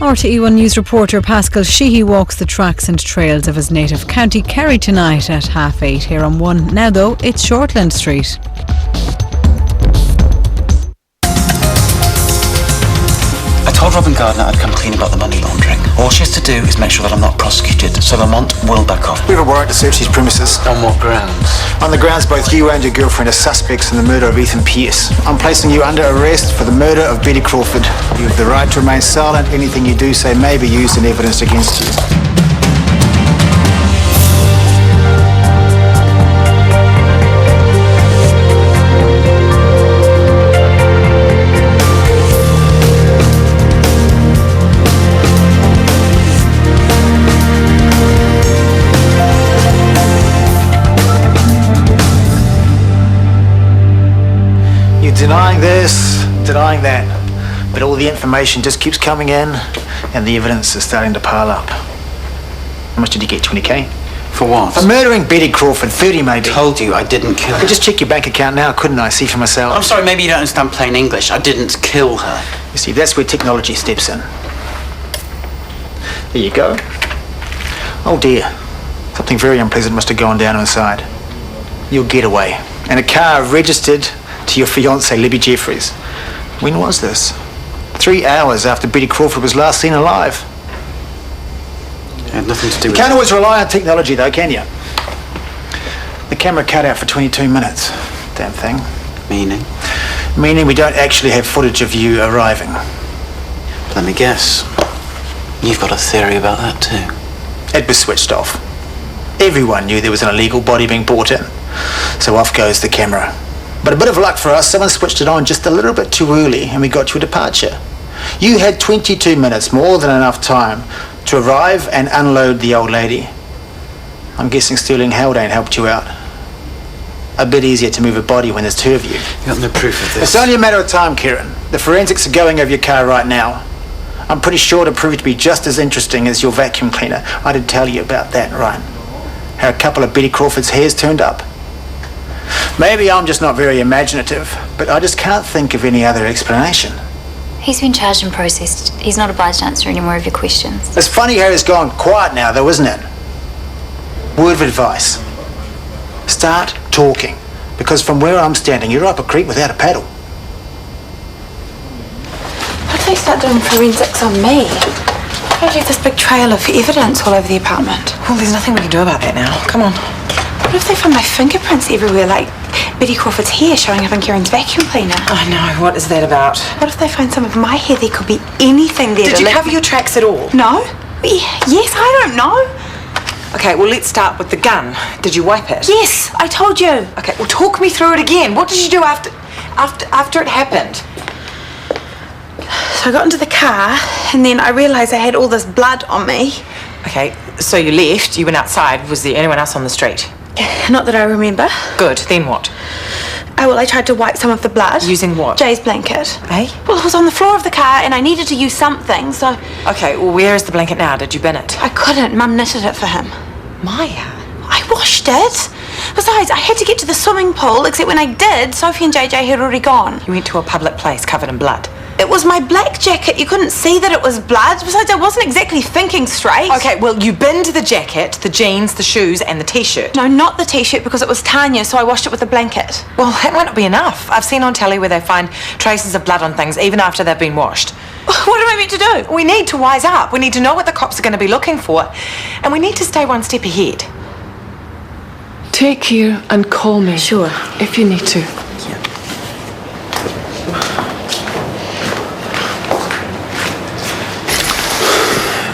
RTE1 News reporter Pascal Sheehy walks the tracks and trails of his native county Kerry tonight at 8:30 here on 1. Now though, it's Shortland Street. I told Robin Gardner I'd come clean about the money laundering. All she has to do is make sure that I'm not prosecuted, so Lamont will back off. We have a warrant to search these premises. On what grounds? On the grounds both you and your girlfriend are suspects in the murder of Ethan Pierce. I'm placing you under arrest for the murder of Betty Crawford. You have the right to remain silent. Anything you do say may be used in evidence against you. Denying this, denying that. But all the information just keeps coming in and the evidence is starting to pile up. How much did you get, 20k? For what? For murdering Betty Crawford, 30 maybe. I told you I didn't kill her. I could just check your bank account now, couldn't I? See for myself. I'm sorry, maybe you don't understand plain English. I didn't kill her. You see, that's where technology steps in. There you go. Oh dear. Something very unpleasant must have gone down inside. Your getaway. And a car registered to your fiancée, Libby Jeffries. When was this? 3 hours after Betty Crawford was last seen alive. It had nothing to do with... You can't always rely on technology though, can you? The camera cut out for 22 minutes. Damn thing. Meaning? Meaning we don't actually have footage of you arriving. Let me guess. You've got a theory about that too. It was switched off. Everyone knew there was an illegal body being brought in. So off goes the camera. But a bit of luck for us, someone switched it on just a little bit too early and we got your departure. You had 22 minutes, more than enough time, to arrive and unload the old lady. I'm guessing Sterling Haldane helped you out. A bit easier to move a body when there's two of you. You got no proof of this. It's only a matter of time, Kieran. The forensics are going over your car right now. I'm pretty sure it'll prove to be just as interesting as your vacuum cleaner. I did tell you about that, right? How a couple of Betty Crawford's hairs turned up. Maybe I'm just not very imaginative, but I just can't think of any other explanation. He's been charged and processed. He's not obliged to answer any more of your questions. It's funny how he's gone quiet now, though, isn't it? Word of advice. Start talking, because from where I'm standing, you're up a creek without a paddle. What if they start doing forensics on me? I've left this big trail of evidence all over the apartment. Well, there's nothing we can do about that now. Come on. What if they find my fingerprints everywhere, like Betty Crawford's hair showing up in Kieran's vacuum cleaner? I know. What is that about? What if they find some of my hair? There could be anything there. Did you cover your tracks at all? No. Yes, I don't know. Okay, well, let's start with the gun. Did you wipe it? Yes, I told you. Okay, well, talk me through it again. What did you do after it happened? So I got into the car, and then I realised I had all this blood on me. Okay, so you left, you went outside. Was there anyone else on the street? Not that I remember. Good, then what? Oh, well, I tried to wipe some of the blood. Using what? Jay's blanket. Eh? Well, it was on the floor of the car, and I needed to use something, so... Okay, well, where is the blanket now? Did you bin it? I couldn't. Mum knitted it for him. Maya? I washed it. Besides, I had to get to the swimming pool, except when I did, Sophie and JJ had already gone. You went to a public place covered in blood. It was my black jacket. You couldn't see that it was blood. Besides, I wasn't exactly thinking straight. Okay, well, you binned the jacket, the jeans, the shoes, and the T-shirt. No, not the T-shirt, because it was Tanya, so I washed it with a blanket. Well, that might not be enough. I've seen on telly where they find traces of blood on things even after they've been washed. What am I meant to do? We need to wise up. We need to know what the cops are going to be looking for. And we need to stay one step ahead. Take here and call me. Sure. If you need to.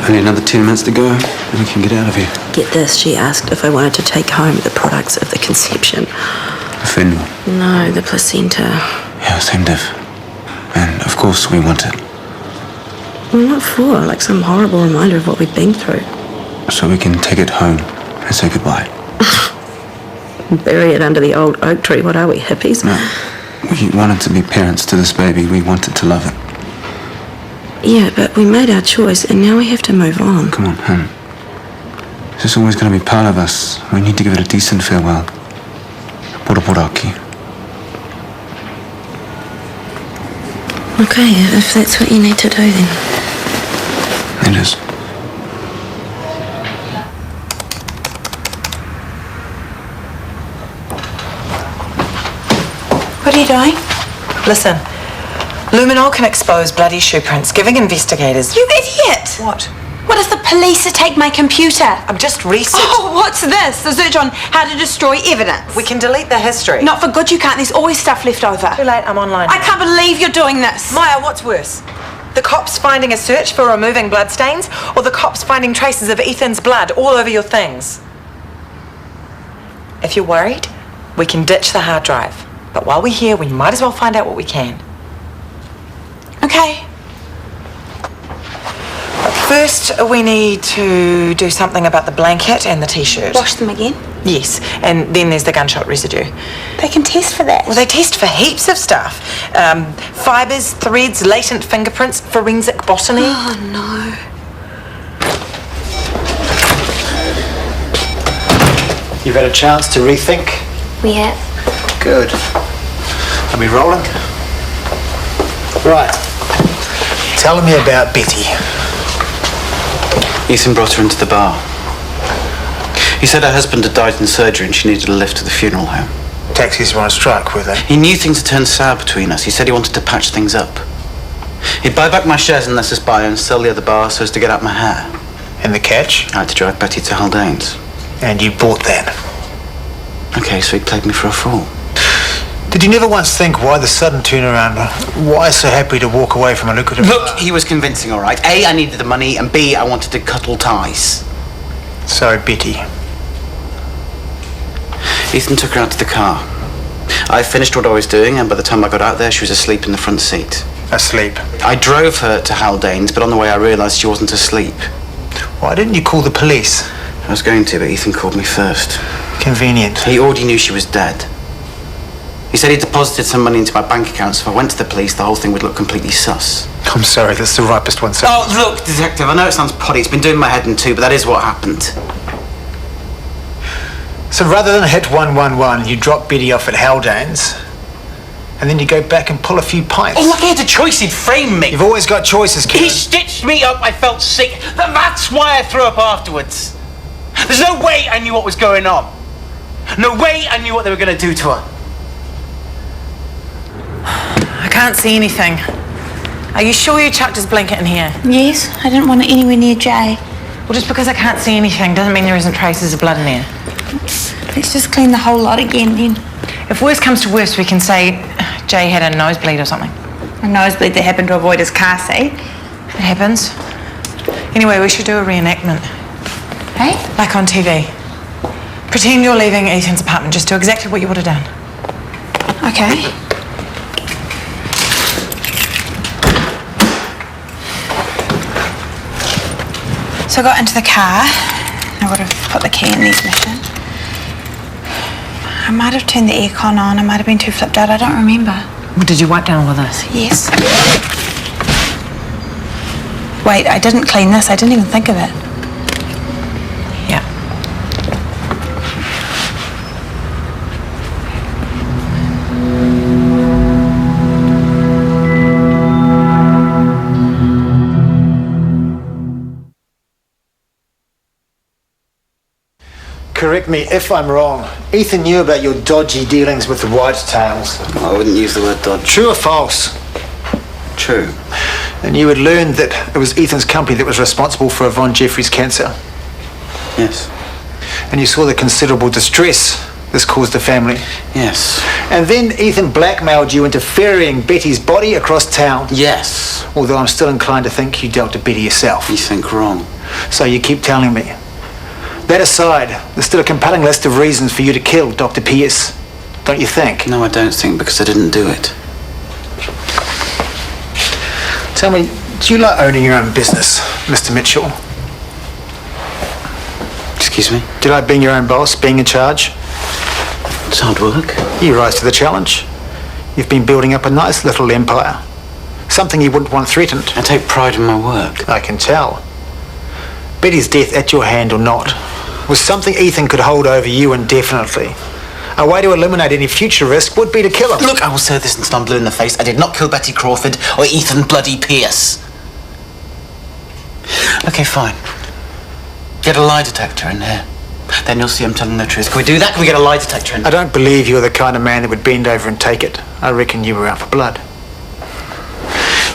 Only another 10 minutes to go, and we can get out of here. Get this, she asked if I wanted to take home the products of the conception. The funeral? No, the placenta. Yeah, same diff. And of course we want it. Well, what for? Like some horrible reminder of what we've been through. So we can take it home and say goodbye. Bury it under the old oak tree. What are we, hippies? No. We wanted to be parents to this baby. We wanted to love it. Yeah, but we made our choice and now we have to move on. Come on, hun. This is always going to be part of us. We need to give it a decent farewell. Poroporaki. Okay, if that's what you need to do, then. It is. What are you doing? Listen, luminol can expose bloody shoe prints, giving investigators... You idiot! What? What if the police take my computer? I'm just researching... Oh, what's this? A search on how to destroy evidence. We can delete the history. Not for good, you can't. There's always stuff left over. Too late, I'm online. I can't believe you're doing this. Maya, what's worse? The cops finding a search for removing bloodstains, or the cops finding traces of Ethan's blood all over your things? If you're worried, we can ditch the hard drive. But while we're here, we might as well find out what we can. Okay. First, we need to do something about the blanket and the t-shirt. Wash them again? Yes, and then there's the gunshot residue. They can test for that. Well, they test for heaps of stuff. Fibres, threads, latent fingerprints, forensic botany. Oh, no. You've had a chance to rethink? We have. Good. Are we rolling? Right. Tell me about Betty. Ethan brought her into the bar. He said her husband had died in surgery and she needed a lift to the funeral home. Taxis were on strike, were they? He knew things had turned sour between us. He said he wanted to patch things up. He'd buy back my shares in Leicester Bio and sell the other bar so as to get out my hair. And the catch? I had to drive Betty to Haldane's. And you bought that? Okay, so he played me for a fool. Did you never once think why the sudden turnaround? Why so happy to walk away from a lucrative... Look, he was convincing, all right. A, I needed the money, and B, I wanted to cuddle ties. So, Betty. Ethan took her out to the car. I finished what I was doing, and by the time I got out there, she was asleep in the front seat. Asleep? I drove her to Haldane's, but on the way I realised she wasn't asleep. Why didn't you call the police? I was going to, but Ethan called me first. Convenient. He already knew she was dead. He said he deposited some money into my bank account, so if I went to the police, the whole thing would look completely sus. I'm sorry, that's the ripest one, sir. Oh, look, detective, I know it sounds potty. It's been doing my head in two, but that is what happened. So rather than hit 111, you drop Betty off at Haldane's, and then you go back and pull a few pints. Oh, look, he had a choice. He'd frame me. You've always got choices, kid. He stitched me up. I felt sick. That's why I threw up afterwards. There's no way I knew what was going on. No way I knew what they were going to do to her. I can't see anything. Are you sure you chucked his blanket in here? Yes, I didn't want it anywhere near Jay. Well, just because I can't see anything doesn't mean there isn't traces of blood in there. Let's just clean the whole lot again then. If worst comes to worst, we can say Jay had a nosebleed or something. A nosebleed that happened to avoid his car seat. It happens. Anyway, we should do a reenactment. Hey? Like on TV. Pretend you're leaving Ethan's apartment. Just do exactly what you would have done. Okay. So I got into the car. I would have put the key in the ignition. I might have turned the aircon on. I might have been too flipped out. I don't remember. Well, did you wipe down all of this? Yes. Wait, I didn't clean this. I didn't even think of it. Yeah. Correct me if I'm wrong. Ethan knew about your dodgy dealings with the Whitetails. I wouldn't use the word dodge. True or false? True. And you had learned that it was Ethan's company that was responsible for Yvonne Jeffrey's cancer. Yes. And you saw the considerable distress this caused the family. Yes. And then Ethan blackmailed you into ferrying Betty's body across town. Yes. Although I'm still inclined to think you dealt to Betty yourself. You think wrong. So you keep telling me. That aside, there's still a compelling list of reasons for you to kill Dr. Pierce. Don't you think? No, I don't think, because I didn't do it. Tell me, do you like owning your own business, Mr. Mitchell? Excuse me? Do you like being your own boss, being in charge? It's hard work. You rise to the challenge. You've been building up a nice little empire. Something you wouldn't want threatened. I take pride in my work. I can tell. Betty's death, at your hand or not, was something Ethan could hold over you indefinitely. A way to eliminate any future risk would be to kill him. Look, I will say this until I'm blue in the face. I did not kill Betty Crawford or Ethan bloody Pierce. Okay, fine. Get a lie detector in here. Then you'll see I'm telling the truth. Can we do that? Can we get a lie detector in? I don't believe you're the kind of man that would bend over and take it. I reckon you were out for blood.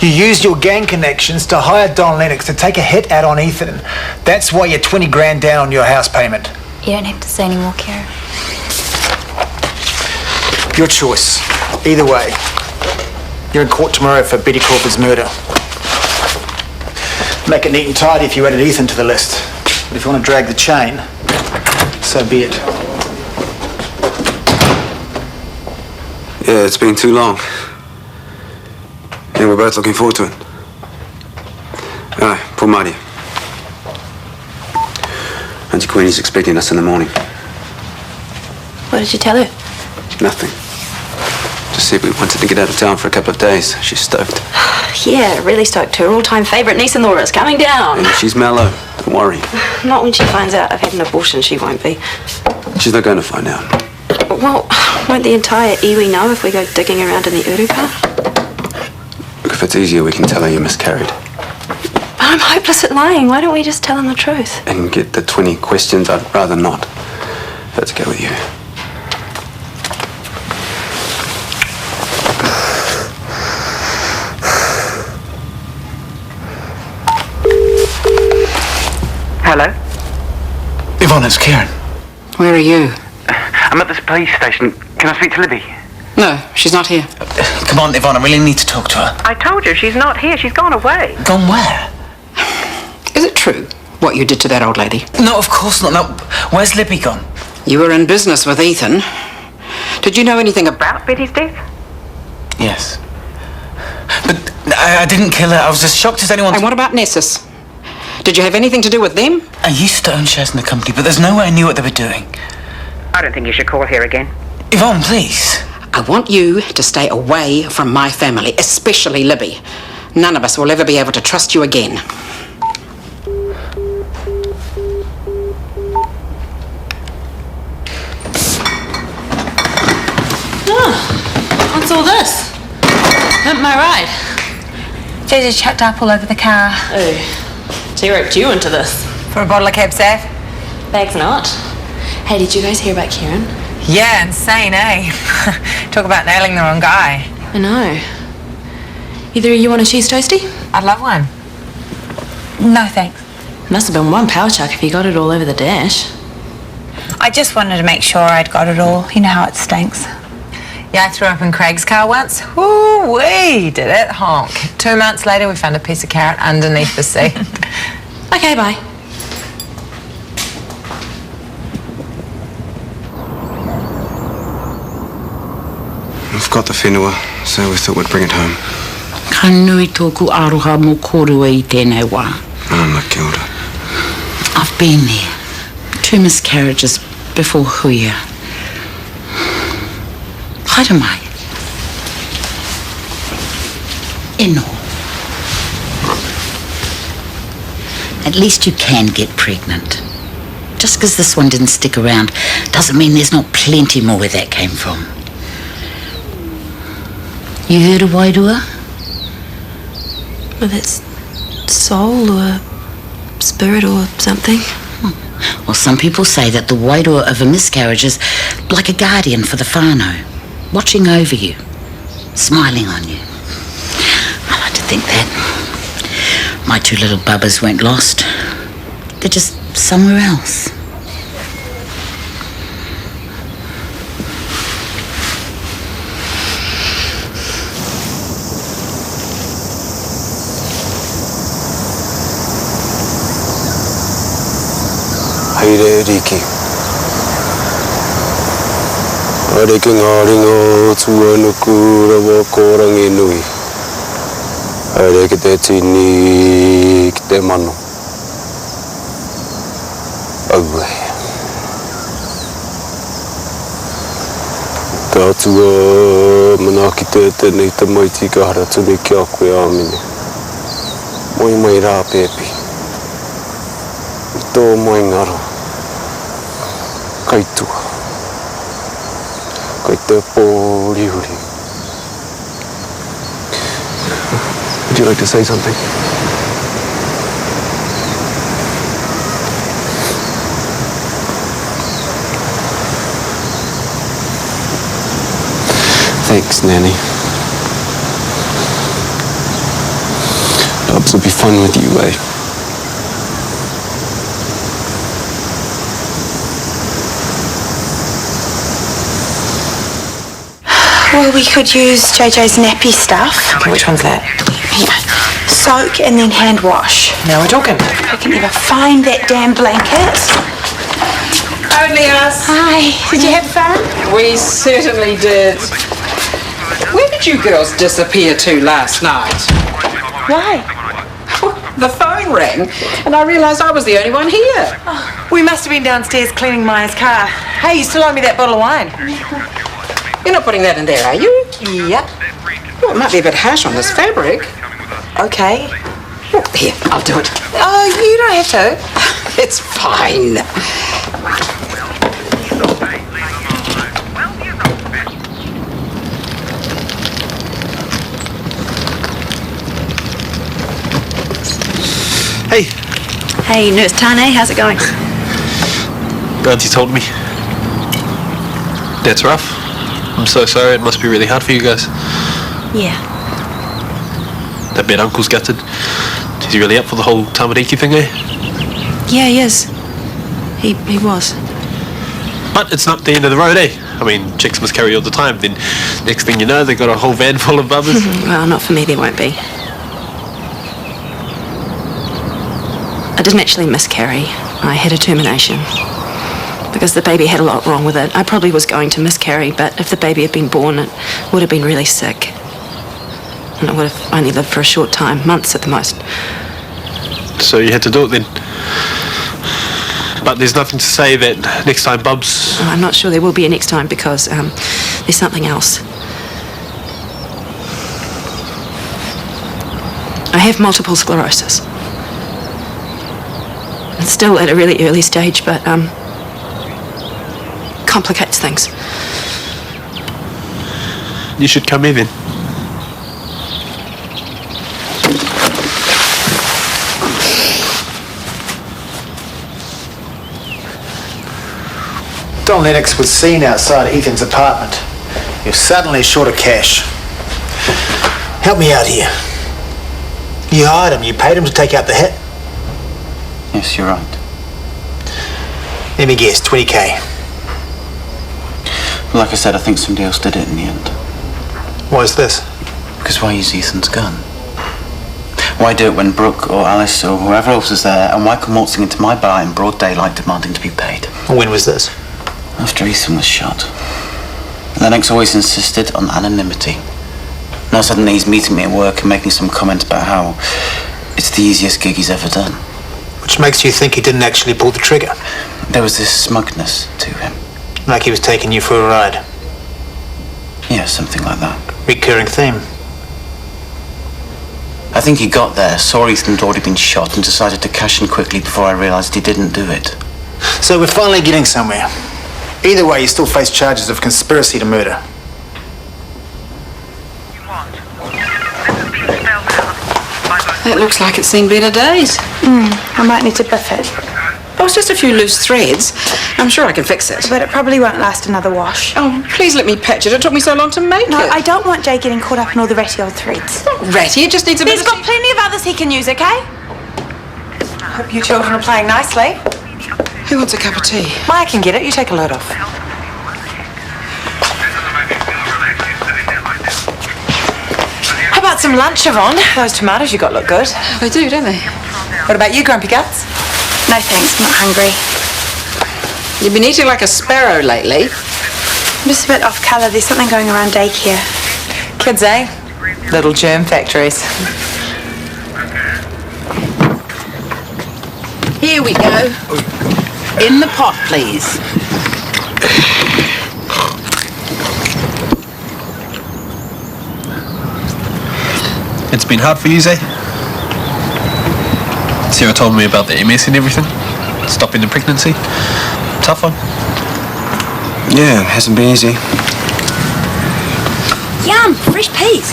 You used your gang connections to hire Don Lennox to take a hit out on Ethan. That's why you're 20 grand down on your house payment. You don't have to say any more, Kara. Your choice. Either way. You're in court tomorrow for Betty Crawford's murder. Make it neat and tidy if you added Ethan to the list. But if you want to drag the chain, so be it. Yeah, it's been too long. And we're both looking forward to it. Aye, poor Marty. Auntie Queenie's expecting us in the morning. What did you tell her? Nothing. Just said we wanted to get out of town for a couple of days. She's stoked. Yeah, really stoked. Her all-time favourite niece in Laura's coming down. And she's mellow. Don't worry. Not when she finds out I've had an abortion, she won't be. She's not going to find out. Well, won't the entire iwi know if we go digging around in the uruka? Look, if it's easier, we can tell her you miscarried. But I'm hopeless at lying. Why don't we just tell them the truth? And get the 20 questions. I'd rather not. If that's okay with you. Hello? Yvonne, it's Kieran. Where are you? I'm at this police station. Can I speak to Libby? No, she's not here. Come on, Yvonne, I really need to talk to her. I told you, she's not here. She's gone away. Gone where? Is it true what you did to that old lady? No, of course not. No, where's Libby gone? You were in business with Ethan. Did you know anything About Betty's death? Yes. But I didn't kill her. I was as shocked as anyone. And what about Nessus? Did you have anything to do with them? I used to own shares in the company, but there's no way I knew what they were doing. I don't think you should call here again. Yvonne, please. I want you to stay away from my family, especially Libby. None of us will ever be able to trust you again. What's all this? Am I right? JJ chucked up all over the car. Oh, she roped you into this. For a bottle of cab safe? Thanks not. Hey, did you guys hear about Kieran? Yeah, insane, eh? Talk about nailing the wrong guy. I know. Either of you want a cheese toasty? I'd love one. No, thanks. Must have been one power chuck if you got it all over the dash. I just wanted to make sure I'd got it all. You know how it stinks. Yeah, I threw up in Craig's car once. Woo-wee, did it honk. 2 months later, we found a piece of carrot underneath the seat. Okay, bye. We've got the whenua, so we thought we'd bring it home. Ka nui tōku aroha mō kōrua I tēnei wā. Kia ora. I've been there. 2 miscarriages before Huia. Haere mai. Eno. At least you can get pregnant. Just because this one didn't stick around doesn't mean there's not plenty more where that came from. You heard of Wairua? Well, that's soul or spirit or something. Well, some people say that the Wairua of a miscarriage is like a guardian for the whānau, watching over you, smiling on you. I like to think that. My 2 little bubbas weren't lost. They're just somewhere else. Haere Riki. Areke ngā ringa o tuanuku rawa kōrangi nui. Areke te tini ki te mano. Aue. Ka atua mana ki tēnei te maiti ka hara tuni ki a koe āmine. Moi mai rā pēpi. I tō moi ngaro. Kaitua. Kai te pōriuri. Would you like to say something? Thanks, Nanny. Bubs will be fun with you, eh? Well, we could use JJ's nappy stuff. Okay, which one's that? Here. Soak and then hand wash. Now we're talking. I can never find that damn blanket. Only us. Hi. Did you have fun? We certainly did. Where did you girls disappear to last night? Why? The phone rang, and I realised I was the only one here. We must have been downstairs cleaning Maya's car. Hey, you still owe me that bottle of wine? You're not putting that in there, are you? Yep. Well, it might be a bit harsh on this fabric. Okay. Oh, here, I'll do it. Oh, you don't have to. It's fine. Hey. Hey, Nurse Tane, how's it going? Auntie told me. That's rough. I'm so sorry, it must be really hard for you guys. Yeah. That bad uncle's gutted. Is he really up for the whole Tamariki thing, eh? Yeah, he is. He was. But it's not the end of the road, eh? I mean, chicks miscarry all the time, then next thing you know, they've got a whole van full of bubbers. Well, not for me, there won't be. I didn't actually miscarry. I had a termination. Because the baby had a lot wrong with it. I probably was going to miscarry, but if the baby had been born, it would have been really sick. And it would have only lived for a short time, months at the most. So you had to do it then? But there's nothing to say that next time Bubs... I'm not sure there will be a next time because there's something else. I have multiple sclerosis. It's still at a really early stage, but complicates things. You should come here then. Don Lennox was seen outside Ethan's apartment. You're suddenly short of cash. Help me out here. You hired him, you paid him to take out the hit? Yes, you're right. Let me guess, 20k. Like I said, I think somebody else did it in the end. Why is this? Because why use Ethan's gun? Why do it when Brooke or Alice or whoever else is there, and why come waltzing into my bar in broad daylight demanding to be paid? When was this? After Ethan was shot. Lennox always insisted on anonymity. Now suddenly he's meeting me at work and making some comment about how it's the easiest gig he's ever done. Which makes you think he didn't actually pull the trigger? There was this smugness to him. Like he was taking you for a ride? Yeah, something like that. Recurring theme. I think he got there, saw Ethan had already been shot, and decided to cash in quickly before I realised he didn't do it. So we're finally getting somewhere. Either way, you still face charges of conspiracy to murder. That looks like it's seen better days. I might need to biff it. Oh, it's just a few loose threads. I'm sure I can fix it. But it probably won't last another wash. Oh, please let me patch it. It took me so long to make No, it. I don't want Jay getting caught up in all the ratty old threads. Ratty, it just needs a bit He's got plenty of others he can use, okay? Hope you children are playing nicely. Who wants a cup of tea? Maya can get it. You take a load off. How about some lunch, Yvonne? Those tomatoes you got look good. They do, don't they? What about you, Grumpy Guts? No thanks, I'm not hungry. You've been eating like a sparrow lately. I'm just a bit off colour. There's something going around daycare. Kids, eh? Little germ factories. Here we go. In the pot, please. It's been hard for you, Zay? Sarah told me about the MS and everything. Stopping the pregnancy. Tough one. Yeah, it hasn't been easy. Yum, fresh peas.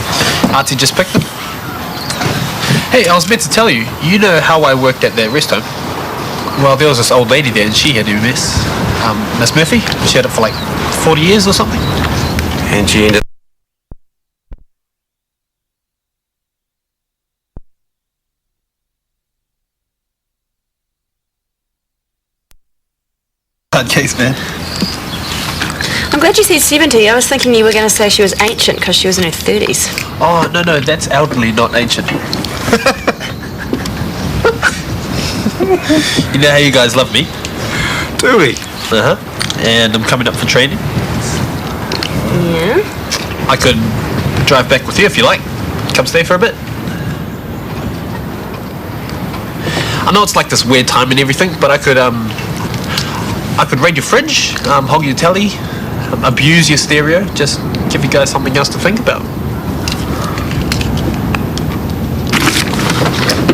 Auntie just picked them. Hey, I was meant to tell you, you know how I worked at that rest home? Well, there was this old lady there and she had MS. Miss Murphy. She had it for like 40 years or something. And she ended Hard case, man. I'm glad you said 70. I was thinking you were going to say she was ancient because she was in her 30s. Oh, no, that's elderly, not ancient. You know how you guys love me? Do we? Uh-huh. And I'm coming up for training. Yeah? I could drive back with you if you like. Come stay for a bit. I know it's like this weird time and everything, but I could raid your fridge, hog your telly, abuse your stereo, just give you guys something else to think about.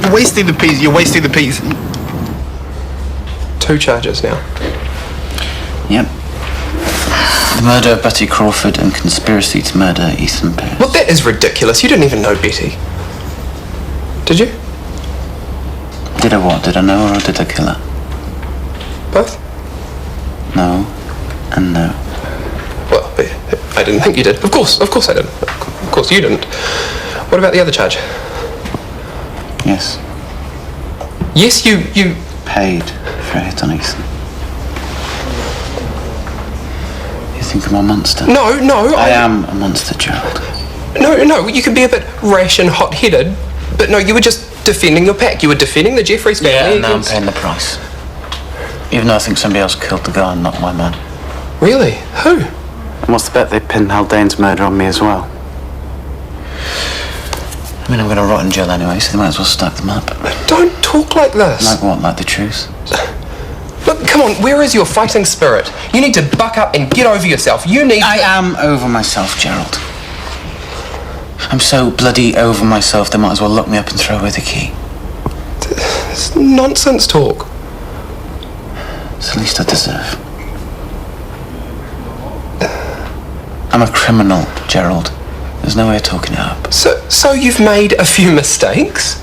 You're wasting the peas. 2 charges now. Yep. The murder of Betty Crawford and conspiracy to murder Ethan Pierce. Well, that is ridiculous. You didn't even know Betty. Did you? Did I what? Did I know her or did I kill her? Both? No and no. Well, I didn't think you did. Of course I didn't. Of course you didn't. What about the other charge? Yes. Yes, you... Paid for a hit on Ethan. You think I'm a monster? No. I am a monster, Gerald. No, you can be a bit rash and hot-headed, but no, you were just defending your pack. You were defending the Jeffreys family. Yeah, and now I'm paying the price. Even though I think somebody else killed the guy and not my man. Really? Who? And what's the bet they pinned Haldane's murder on me as well? I mean, I'm going to rot in jail anyway, so they might as well stack them up. Don't talk like this. Like what? Like the truth? Look, come on, where is your fighting spirit? You need to buck up and get over yourself. I am over myself, Gerald. I'm so bloody over myself, they might as well lock me up and throw away the key. It's nonsense talk. It's the least I deserve. I'm a criminal, Gerald. There's no way of talking it up. So you've made a few mistakes?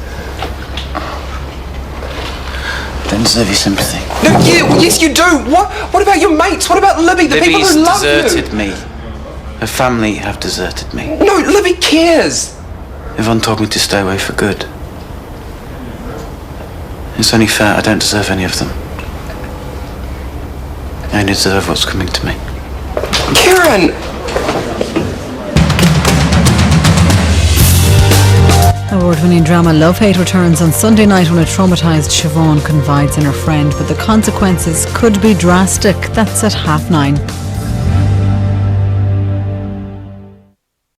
Don't deserve your sympathy. No, yes you do. What about your mates? What about Libby, the people who love you? Libby's deserted me. Her family have deserted me. No, Libby cares. Yvonne told me to stay away for good. It's only fair I don't deserve any of them. I only deserve what's coming to me. Kieran! Award-winning drama Love Hate returns on Sunday night when a traumatised Siobhan confides in her friend, but the consequences could be drastic. That's at 9:30.